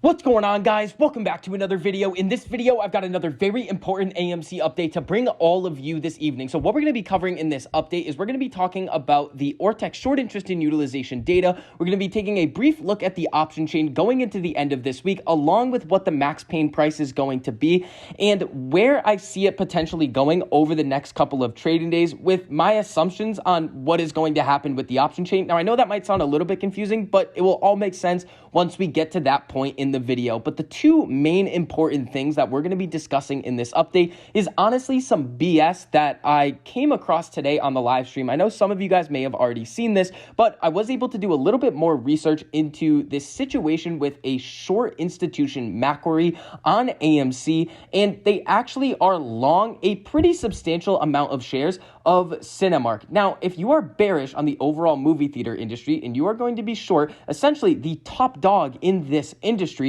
What's going on, guys? Welcome back to another video. In this video, I've got another very important AMC update to bring all of you this evening. So what we're going to be covering in this update is we're going to be talking about the Ortex short interest and utilization data. We're going to be taking a brief look at the option chain going into the end of this week, along with what the max pain price is going to be and where I see it potentially going over the next couple of trading days with my assumptions on what is going to happen with the option chain. Now, I know that might sound a little bit confusing, but it will all make sense once we get to that point in the video. But the two main important things that we're going to be discussing in this update is honestly some BS that I came across today on the live stream. I know some of you guys may have already seen this, but I was able to do a little bit more research into this situation with a short institution, Macquarie, on AMC, and they actually are long a pretty substantial amount of shares of Cinemark. Now, if you are bearish on the overall movie theater industry and you are going to be short essentially the top dog in this industry,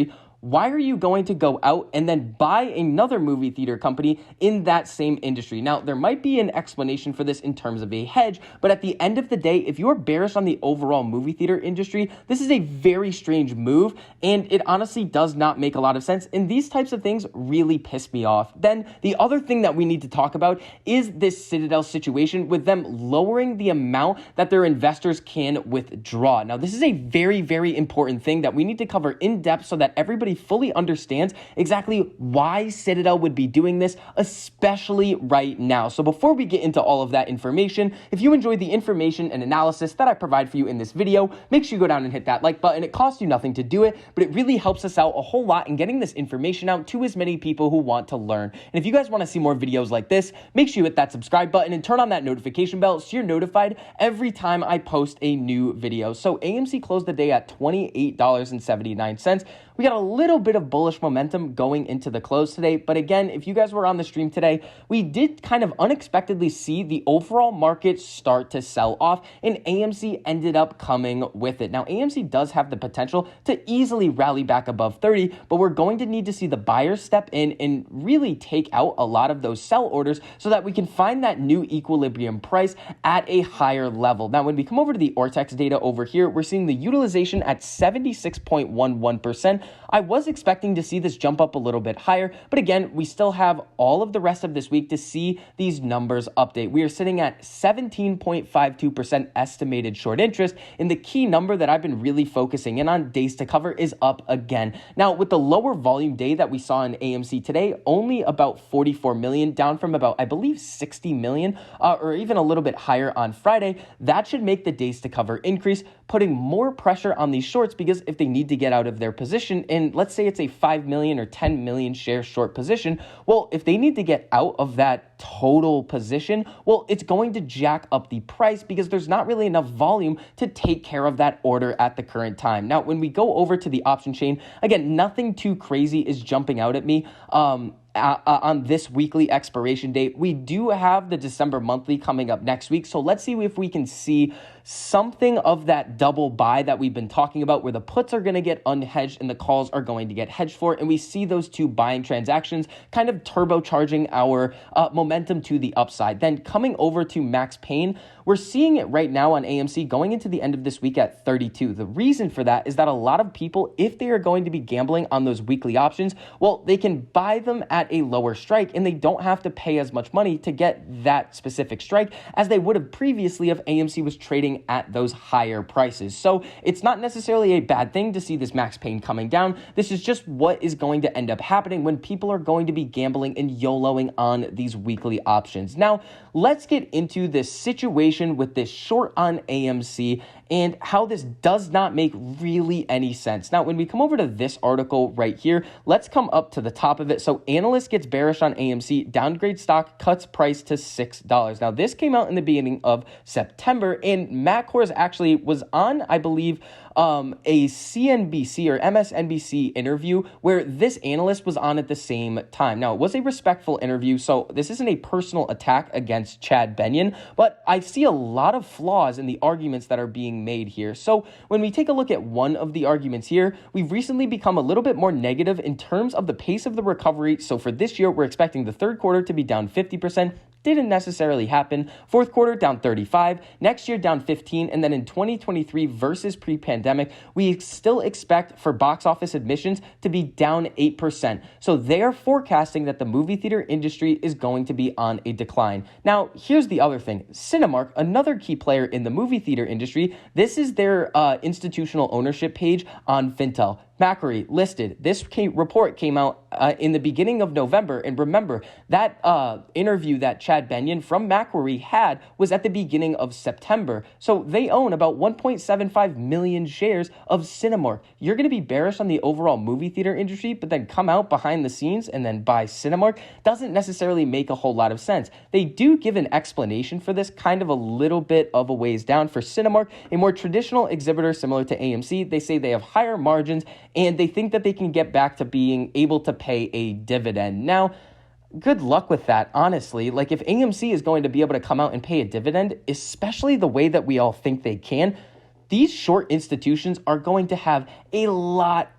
why are you going to go out and then buy another movie theater company in that same industry? Now, there might be an explanation for this in terms of a hedge, but at the end of the day, if you are bearish on the overall movie theater industry, this is a very strange move, and it honestly does not make a lot of sense, and these types of things really piss me off. Then, the other thing that we need to talk about is this Citadel situation with them lowering the amount that their investors can withdraw. Now, this is a very, very important thing that we need to cover in depth so that everybody fully understands exactly why Citadel would be doing this, especially right now. So before we get into all of that information, if you enjoyed the information and analysis that I provide for you in this video, make sure you go down and hit that like button. It costs you nothing to do it, but it really helps us out a whole lot in getting this information out to as many people who want to learn. And if you guys want to see more videos like this, make sure you hit that subscribe button and turn on that notification bell so you're notified every time I post a new video. So AMC closed the day at $28.79. We got a little bit of bullish momentum going into the close today. But again, if you guys were on the stream today, we did kind of unexpectedly see the overall market start to sell off, and AMC ended up coming with it. Now, AMC does have the potential to easily rally back above 30, but we're going to need to see the buyers step in and really take out a lot of those sell orders so that we can find that new equilibrium price at a higher level. Now, when we come over to the Ortex data over here, we're seeing the utilization at 76.11%. I was expecting to see this jump up a little bit higher, but again, we still have all of the rest of this week to see these numbers update. We are sitting at 17.52% estimated short interest, and the key number that I've been really focusing in on, days to cover, is up again. Now, with the lower volume day that we saw in AMC today, only about 44 million, down from about, I believe, 60 million, or even a little bit higher on Friday, that should make the days to cover increase, putting more pressure on these shorts, because if they need to get out of their position, and let's say it's a 5 million or 10 million share short position, well, if they need to get out of that total position, well, it's going to jack up the price because there's not really enough volume to take care of that order at the current time. Now, when we go over to the option chain, again, nothing too crazy is jumping out at me. On this weekly expiration date, we do have the December monthly coming up next week. So let's see if we can see something of that double buy that we've been talking about, where the puts are going to get unhedged and the calls are going to get hedged for. And we see those two buying transactions kind of turbocharging our momentum to the upside. Then coming over to max pain, we're seeing it right now on AMC going into the end of this week at 32. The reason for that is that a lot of people, if they are going to be gambling on those weekly options, well, they can buy them at a lower strike and they don't have to pay as much money to get that specific strike as they would have previously if AMC was trading at those higher prices. So it's not necessarily a bad thing to see this max pain coming down. This is just what is going to end up happening when people are going to be gambling and YOLOing on these weekly options. Now, let's get into this situation with this short on AMC and how this does not make really any sense. Now, when we come over to this article right here, let's come up to the top of it. So analyst gets bearish on AMC, downgrade stock, cuts price to $6. Now, this came out in the beginning of September, and Matt Kors actually was on, I believe, a CNBC or MSNBC interview where this analyst was on at the same time. Now, it was a respectful interview, so this isn't a personal attack against Chad Benyon, but I see a lot of flaws in the arguments that are being made here. So when we take a look at one of the arguments here, we've recently become a little bit more negative in terms of the pace of the recovery. So for this year, we're expecting the third quarter to be down 50%, didn't necessarily happen. Fourth quarter down 35, next year down 15, and then in 2023 versus pre-pandemic, we still expect for box office admissions to be down 8%. So they are forecasting that the movie theater industry is going to be on a decline. Now, here's the other thing. Cinemark, another key player in the movie theater industry, this is their institutional ownership page on Fintel. Macquarie listed. This report came out in the beginning of November. And remember, that interview that Chad Benyon from Macquarie had was at the beginning of September. So they own about 1.75 million shares of Cinemark. You're going to be bearish on the overall movie theater industry, but then come out behind the scenes and then buy Cinemark doesn't necessarily make a whole lot of sense. They do give an explanation for this kind of a little bit of a ways down. For Cinemark, a more traditional exhibitor similar to AMC, they say they have higher margins and they think that they can get back to being able to pay a dividend. Now, good luck with that, honestly. Like, if AMC is going to be able to come out and pay a dividend, especially the way that we all think they can, these short institutions are going to have a lot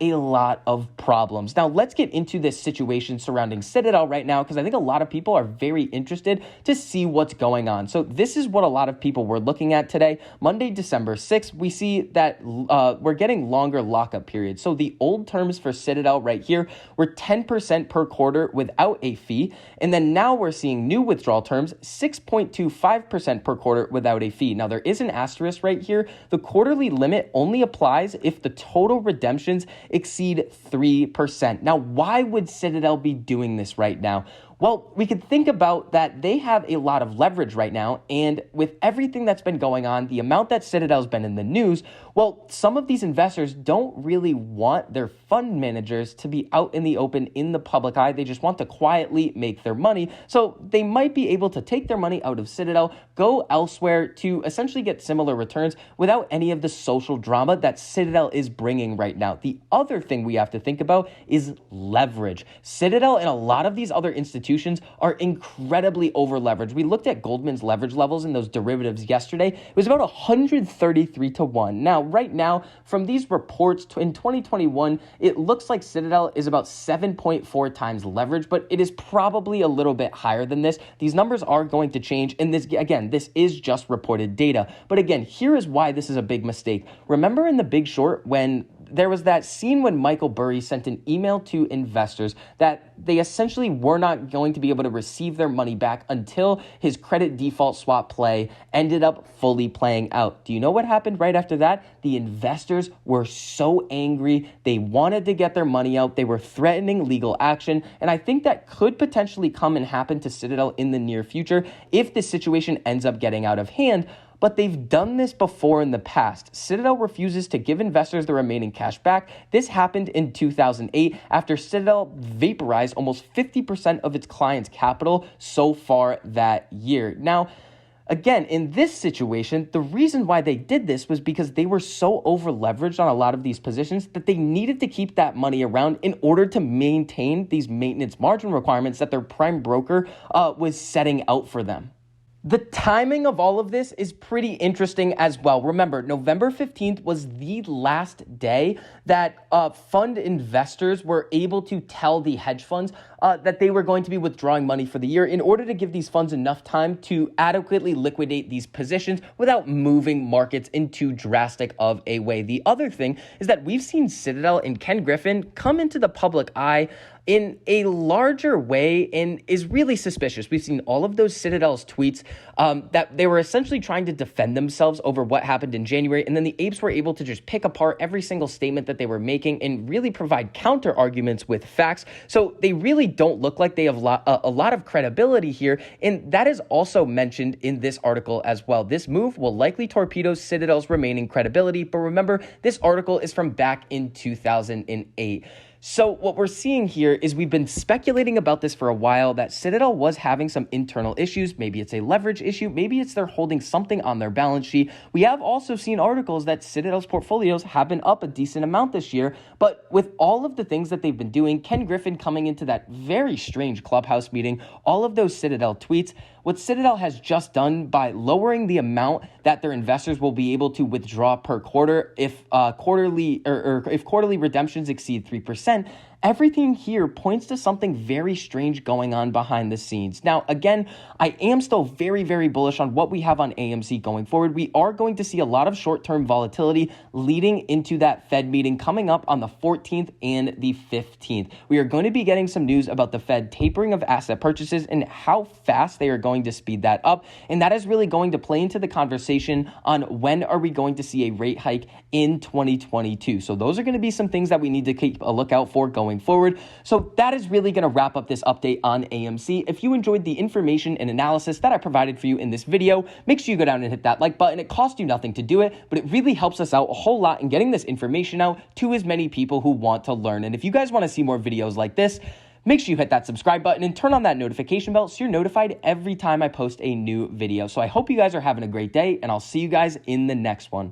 of problems. Now, let's get into this situation surrounding Citadel right now, because I think a lot of people are very interested to see what's going on. So this is what a lot of people were looking at today. Monday, December 6th, we see that we're getting longer lockup periods. So the old terms for Citadel right here were 10% per quarter without a fee. And then now we're seeing new withdrawal terms, 6.25% per quarter without a fee. Now, there is an asterisk right here. The quarterly limit only applies if the total redemptions exceed 3%. Now, why would Citadel be doing this right now? Well, we could think about that they have a lot of leverage right now, and with everything that's been going on, the amount that Citadel's been in the news, well, some of these investors don't really want their fund managers to be out in the open in the public eye. They just want to quietly make their money. So they might be able to take their money out of Citadel, go elsewhere to essentially get similar returns without any of the social drama that Citadel is bringing right now. The other thing we have to think about is leverage. Citadel and a lot of these other institutions are incredibly over leveraged. We looked at Goldman's leverage levels in those derivatives yesterday. It was about 133 to 1. Now, right now, from these reports in 2021, it looks like Citadel is about 7.4 times leverage, but it is probably a little bit higher than this. These numbers are going to change. And this, again, this is just reported data. But again, here is why this is a big mistake. Remember in The Big Short when there was that scene when Michael Burry sent an email to investors that they essentially were not going to be able to receive their money back until his credit default swap play ended up fully playing out. Do you know what happened right after that? The investors were so angry. They wanted to get their money out. They were threatening legal action. And I think that could potentially come and happen to Citadel in the near future if the situation ends up getting out of hand. But they've done this before in the past. Citadel refuses to give investors the remaining cash back. This happened in 2008 after Citadel vaporized almost 50% of its clients' capital so far that year. Now, again, in this situation, the reason why they did this was because they were so over-leveraged on a lot of these positions that they needed to keep that money around in order to maintain these maintenance margin requirements that their prime broker was setting out for them. The timing of all of this is pretty interesting as well. Remember, November 15th was the last day that fund investors were able to tell the hedge funds that they were going to be withdrawing money for the year in order to give these funds enough time to adequately liquidate these positions without moving markets in too drastic of a way. The other thing is that we've seen Citadel and Ken Griffin come into the public eye in a larger way and is really suspicious. We've seen all of those Citadel's tweets that they were essentially trying to defend themselves over what happened in January, and then the apes were able to just pick apart every single statement that they were making and really provide counter arguments with facts. So they really don't look like they have a lot of credibility here, and that is also mentioned in this article as well. This move will likely torpedo Citadel's remaining credibility, but remember, this article is from back in 2008. So what we're seeing here is we've been speculating about this for a while, that Citadel was having some internal issues. Maybe it's a leverage issue. Maybe it's they're holding something on their balance sheet. We have also seen articles that Citadel's portfolios have been up a decent amount this year. But with all of the things that they've been doing, Ken Griffin coming into that very strange clubhouse meeting, all of those Citadel tweets, what Citadel has just done by lowering the amount that their investors will be able to withdraw per quarter if quarterly redemptions exceed 3%, everything here points to something very strange going on behind the scenes. Now, again, I am still very, very bullish on what we have on AMC going forward. We are going to see a lot of short-term volatility leading into that Fed meeting coming up on the 14th and the 15th. We are going to be getting some news about the Fed tapering of asset purchases and how fast they are going to speed that up. And that is really going to play into the conversation on when are we going to see a rate hike in 2022. So those are going to be some things that we need to keep a lookout for going forward. So that is really going to wrap up this update on AMC. If you enjoyed the information and analysis that I provided for you in this video, make sure you go down and hit that like button. It costs you nothing to do it, but it really helps us out a whole lot in getting this information out to as many people who want to learn. And if you guys want to see more videos like this, make sure you hit that subscribe button and turn on that notification bell so you're notified every time I post a new video. So I hope you guys are having a great day, and I'll see you guys in the next one.